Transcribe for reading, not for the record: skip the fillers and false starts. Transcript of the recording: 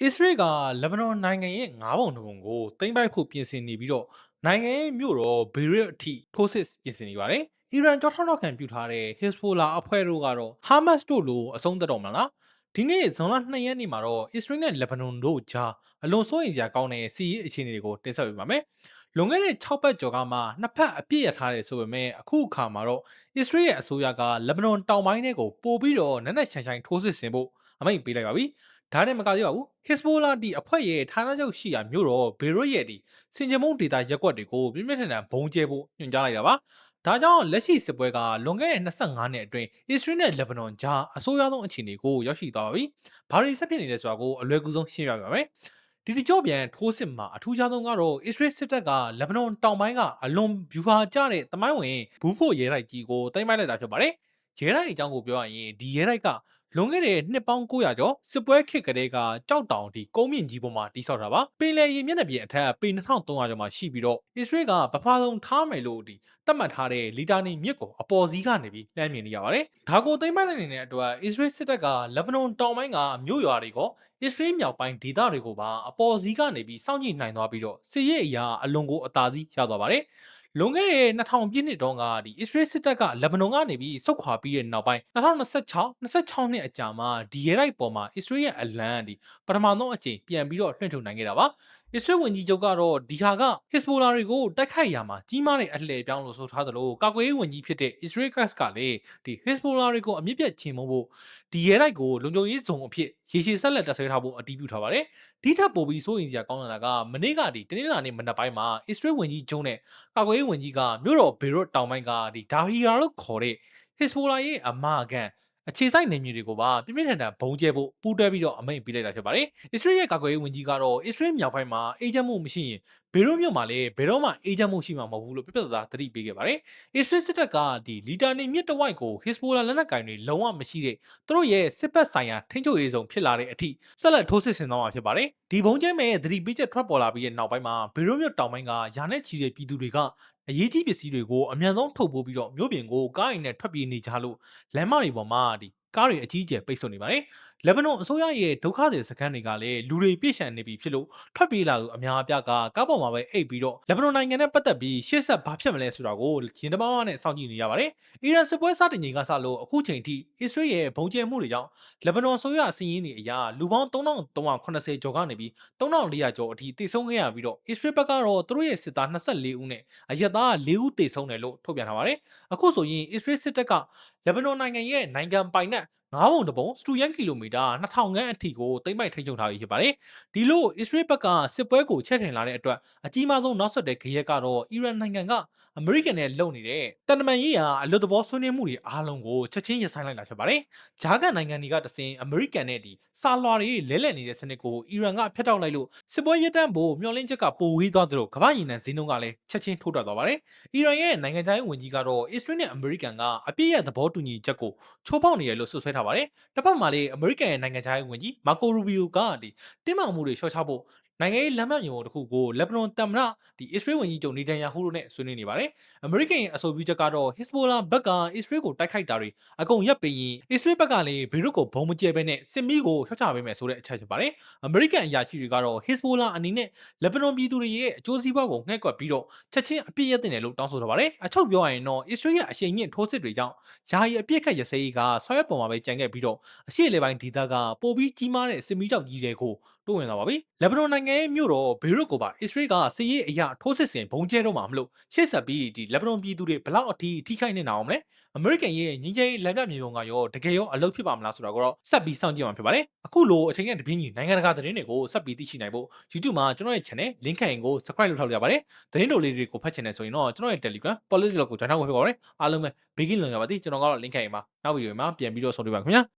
အစ္စရေးကလက်ဘနွန်နိုင်ငံရဲ့ငါးပုံတစ်ပုံကိုသိမ်းပိုက်ဖို့ပြင်ဆင်နေပြီးတော့နိုင်ငံရဲ့မြို့တော်ဘေရွတ်အထိထိုးစစ်ပြင်ဆင်နေပါတယ်။အီရန်ကြောထောက်နောက်ခံပြုထားတဲ့ Hezbollah အဖွဲ့တို့ကတော့ Hamas တို့လိုအဆုံးသတ်တော်မလား။ဒီနေ့ဇွန်လ2ရက်နေ့မှာတော့အစ္စရေးနဲ့လက်ဘနွန်တို့ကြားအလွန်စိုးရိမ်စရာကောင်းတဲ့စီးရေးအခြေအနေတွေကိုတင်ဆက်ပေးပါမယ်။လွန်ခဲ့တဲ့6ပတ်ကျော်ကမှနှစ်ဖက်အပြစ်ရထားတယ်ဆိုပေမဲ့အခုအခါမှာတော့အစ္စရေးရဲ့အစိုးရကလက်ဘနွန်တောင်ပိုင်းတွေကိုပို့ပြီးတော့နက်နက်ရှိုင်ရှိုင်ထိုးစစ်ဆင်ဖို့အမိန့်ပေးလိုက်ပါပြီ။ဒါနဲ့မကသေးပါဘူး။ Hezbollah ဒီအဖွဲ့ရဲ့ဌာနချုပ်ရှိရာမြို့တော်ဘေရွတ်ရဲ့ဒီစင်ကြမုံဒေတာရက်ကွက်တွေကိုပြင်းပြင်းထန်ထန်ဘုံကျဲဖို့ညွှန်ကြားလိုက်တာပါ။ဒါကြောင့်လက်ရှိစစ်ပွဲကလွန်ခဲ့တဲ့25နှစ်အတွင်းအစ္စရေးနဲ့လက်ဘနွန်ကြားအဆိုးရွားဆုံးအခြေအနေကိုရောက်ရှိသွားပါပြီ။ဘာတွေဆက်ဖြစ်နေလဲဆိုတာကိုအလွယ်ကူဆုံးရှင်းပြပါမယ်။ဒီတကြော့ပြန်ထိုးစစ်မှာအထူးခြားဆုံးကတော့အစ္စရေးစစ်တပ်ကလက်ဘနွန်တောင်ပိုင်းကအလွန်ဗျူဟာကျတဲ့တမိုင်းဝင်ဘူးဖို့ရဲတိုက်ကြီးကိုတိုက်မိုက်လိုက်တာဖြစ်ပါတယ်။ရဲတိုက်အကြောင်းကိုပြောရရင်ဒီရဲတိုက်ကလွန်ခဲ့တဲ့နှစ်ပေါင်း900ကျော်စစ်ပွဲခေတ်ကလေးကကြောက်တောင်ဒီကုန်းမြင့်ကြီးပေါ်မှာတိဆောက်တာပါပင်လယ်ရေမျက်နှာပြင်အထက်ပေ2300ကျော်မှာရှိပြီးတော့အစ္စရေးကဗဖာလုံးထားမယ်လို့ဒီသတ်မှတ်ထားတဲ့လီတာနီမြစ်ကိုအပေါ်စီးကနေပြီးလှမ်းမြင်နေရပါတယ်ဒါကိုသိမ်းပိုက်နိုင်တဲ့အတွက်အစ္စရေးစစ်တပ်ကလက်ဘနွန်တောင်ပိုင်းကမြို့ရွာတွေကိုအစ္စရေးမြောက်ပိုင်းဒေသတွေကိုပါအပေါ်စီးကနေပြီးစောင့်ကြည့်နိုင်သွားပြီးတော့စစ်ရေးအရာအလွန်ကိုအသာစီးရသွားပါတယ်လွန်ခဲ့တဲ့2000ပြည့်နှစ်တုန်းကဒီအစ္စရေးစစ်တပ်ကလက်ဘနွန်ကနေပြီးဆုတ်ခွာပြီးတဲ့နောက်ပိုင်း2026နှစ်အကြာမှာဒီရဲတိုက်ပေါ်မှာအစ္စရေးရဲ့အလံဒီပထမဆုံးအကြိမ်ပြန်ပြီးတော့လွှင့်ထူနိုင်ခဲ့တာပါအစ္စရေးဝန်ကြီးချုပ်ကတော့ဒီဟာက Hezbollah တွေကိုတိုက်ခိုက်ရမှာကြီးမားတဲ့အလှည့်ပြောင်းလို့ဆိုထားသလိုကာကွယ်ရေးဝန်ကြီးဖြစ်တဲ့ Israel Katz ကလည်းဒီ Hezbollah တွေကိုအမြင့်ပြတ်ချေမှုန်းဖို့ဒီရဲတိုက်ကိုလုံခြုံရေးဇုံအဖြစ်ရေရှည်ဆက်လက်တပ်ဆဲထားဖို့အတည်ပြုထားပါတယ်ဒီထက်ပိုပြီးစိုးရိမ်စရာကောင်းတာကမနေ့ကဒီတနင်္လာနေ့မနက်ပိုင်းမှာအစ္စရေးဝန်ကြီးချုပ်နဲ့ကာကွယ်ရေးဝန်ကြီးကမြို့တော်ဘေရွတ်တောင်ပိုင်းကဒီဒါဟီယာလို့ခေါ်တဲ့ Hezbollah ရဲ့အမကန်အခြေစိုက်နေမျိုးတွေကိုပါပြင်းပြင်းထန်ထန်ဘုံကျဲဖို့ပူးတွဲပြီးတော့အမိန့်ပေးလိုက်တာဖြစ်ပါတယ်။အစ္စရေးရဲ့ကာကွယ်ရေးဝန်ကြီးကတော့အစ္စရေးမြောက်ပိုင်းမှာအေဂျင့်မှုမရှိရင်ဘေရွတ်မြို့မှာလည်းဘယ်တော့မှအေဂျင့်မှုရှိမှာမဟုတ်ဘူးလို့ပြပြသားသတိပေးခဲ့ပါတယ်။အစ္စရေးစစ်တပ်ကဒီလီတာနီမြစ်တဝိုက်ကို Hezbollah လက်နက်ကင်တွေလုံးဝမရှိတဲ့သူတို့ရဲ့စစ်ဘက်ဆိုင်ရာထိန်းချုပ်ရေးဆောင်ဖြစ်လာတဲ့အထိဆက်လက်ထိုးစစ်ဆင်သွားမှာဖြစ်ပါတယ်။ဒီဘုံကျဲမဲ့သတိပေးချက်ထွက်ပေါ်လာပြီးတဲ့နောက်ပိုင်းမှာဘေရွတ်မြို့တောင်ပိုင်းကယာနဲ့ချီတဲ့ပြည်သူတွေကအရေးကြီးပစ္စည်းတွေကိုအမြန်ဆုံးထုတ်ပိုးပြီးတော့မြို့ပြင်ကိုကားအိမ်နဲ့ထွက်ပြေးနေကြလို့လမ်းမတွေပေါ်မှာဒီကားတွေအကြီးအကျယ်ပိတ်ဆို့နေပါတယ်။လက်ဘနွန်အစိုးရရဲ့ဒုက္ခသည်စခန်းတွေကလည်းလူတွေပြည့်ရှံနေပြီဖြစ်လို့ထွက်ပြေးလာသူအများအပြားကကားပေါ်မှာပဲအိတ်ပြီးတော့လက်ဘနွန်နိုင်ငံနဲ့ပတ်သက်ပြီးရှေ့ဆက်ဘာဖြစ်မလဲဆိုတာကိုရင်တမောင်းနဲ့စောင့်ကြည့်နေရပါတယ်။အီရန်စစ်ပွဲစတင်ချိန်ကစလို့အခုချိန်ထိအစ္စရေးရဲ့ဘုံကျဲမှုတွေကြောင့်လက်ဘနွန်အစိုးရစီးရင်တွေအရာလူပေါင်း3380ကျော်ကနေပြီး3400ကျော်အထိတိစုံခဲ့ရပြီးတော့အစ္စရေးဘက်ကတော့သူတို့ရဲ့စစ်သား24ဦးနဲ့အရက်သား4ဦးတိစုံတယ်လို့ထုတ်ပြန်ထားပါတယ်။အခုဆိုရင်အစ္စရေးစစ်တပ်ကလက်ဘနွန်နိုင်ငံရဲ့နိုင်ငံပိုင်နက်ငါးပုံတပုံစတူယန်ကီလိုမီတာ2000ခန့်အထိကိုသိမ်းပိုက်ထိန်းချုပ်ထားပြီးဖြစ်ပါတယ်။ဒီလိုအစ္စရေးဘက်ကစစ်ပွဲကိုချဲ့ထွင်လာတဲ့အတွက်အကြီးမားဆုံးနောက်ဆက်တဲ့ဂရက်ကတော့အီရန်နိုင်ငံကအမေရိကန်နဲ့လုံနေတဲ့တန်တမန်ရေးရာအလွတ်တဘောဆွေးနွေးမှုတွေအားလုံးကိုချက်ချင်းရပ်ဆိုင်းလိုက်တာဖြစ်ပါတယ်။ဂျာကန်နိုင်ငံတွေကတစင်အမေရိကန်နဲ့ဒီစာလွှာတွေလဲလှယ်နေတဲ့စနစ်ကိုအီရန်ကဖျက်တောက်လိုက်လို့စစ်ပွဲရပ်တန့်ဖို့မျှော်လင့်ချက်ကပိုဝေးသွားသလိုကမ္ဘာ့ရင်နံဈေးနှုန်းကလည်းချက်ချင်းထိုးတက်သွားပါတယ်။အီရန်ရဲ့နိုင်ငံခြားရေးဝန်ကြီးကတော့အစ္စရေးနဲ့အမေရိကန်ကအပြည့်ရဲ့သဘောတူညီချက်ကိုချိုးဖောက်နေတယ်လို့ဆွဆွဲထားပါတယ်။တစ်ဖက်မှာလည်းအမေရိကန်ရဲ့နိုင်ငံခြားရေးဝန်ကြီးမာကိုရူဘီယိုကဒီတင်းမာမှုတွေလျှော့ချဖို့နိုင်ငံရေးလမ်းမမြေပုံတစ်ခုကိုလက်ဘနွန်တမ္မတဒီအစ္စရေးဝန်ကြီးချုပ်နေတန်ယာဟုတို့နဲ့ဆွေးနွေးနေပါတယ်။အမေရိကန်ရဲ့အဆိုပြုချက်ကတော့ Hezbollah ဘက်ကအစ္စရေးကိုတိုက်ခိုက်တာတွေအကုန်ရပ်ပြီးရင်အစ္စရေးဘက်ကလည်းဘေရွတ်ကိုဘုံမကျဲဘဲနဲ့စစ်မီးကိုဖျက်ချပေးမယ်ဆိုတဲ့အချက်ဖြစ်ပါတယ်။အမေရိကန်အရာရှိတွေကတော့ Hezbollah အနေနဲ့လက်ဘနွန်ပြည်သူတွေရဲ့အကျိုးစီးပွားကိုငှက်ကွက်ပြီးတော့ချက်ချင်းအပြစ်ရတဲ့တယ်လို့တောင်းဆိုထားပါတယ်။အချုပ်ပြောရရင်တော့အစ္စရေးရဲ့အရှိန်မြင့်ထိုးစစ်တွေကြောင့်ယာယီအပြစ်ခတ်ရစဲကြီးကဆောက်ရွက်ပေါ်မှာပဲကြံခဲ့ပြီးတော့အရှိလေပိုင်းဒေသကပိုပြီးကြီးမားတဲ့စစ်မီးကြောက်ကြီးတွေကိုတိုးဝင်လာပါပြီ။လက်ဘနွန်နိုင်ငံရဲ့မြို့တော်ဘေရွတ်ကိုပါအစ္စရေးကစစ်ရေးအရာထိုးစစ်ဆင်ဘုံကျဲတော့မှာမလို့ရှေ့ဆက်ပြီးဒီလက်ဘနွန်ပြည်သူတွေဘလောက်အထိခိုက်နေအောင်မလဲ။အမေရိကန်ရဲ့ငင်းချင်းလမ်းပြမြေပုံကရောတကယ်ရောအလုပ်ဖြစ်ပါမလားဆိုတာကိုတော့ဆက်ပြီးစောင့်ကြည့်မှာဖြစ်ပါတယ်။အခုလိုအချိန်နဲ့တပြင်းကြီးနိုင်ငံတကာသတင်းတွေကိုဆက်ပြီးသိရှိနိုင်ဖို့ YouTube မှာကျွန်တော်ရဲ့ channel link ခိုင်ကို subscribe လုပ်ထားကြပါတယ်။သတင်းတိုလေးတွေကိုဖတ်ချင်တယ်ဆိုရင်တော့ကျွန်တော်ရဲ့ Telegram Political ကို join ထားဖို့ဖြစ်ပါတယ်။အားလုံးပဲဘေးကင်းလုံခြုံပါသည်ကျွန်တော်ကတော့ link ခိုင်မှာနောက်ဗီဒီယိုမှာပြန်ပြီးတော့ဆုံတွေ့ပါခင်ဗျာ။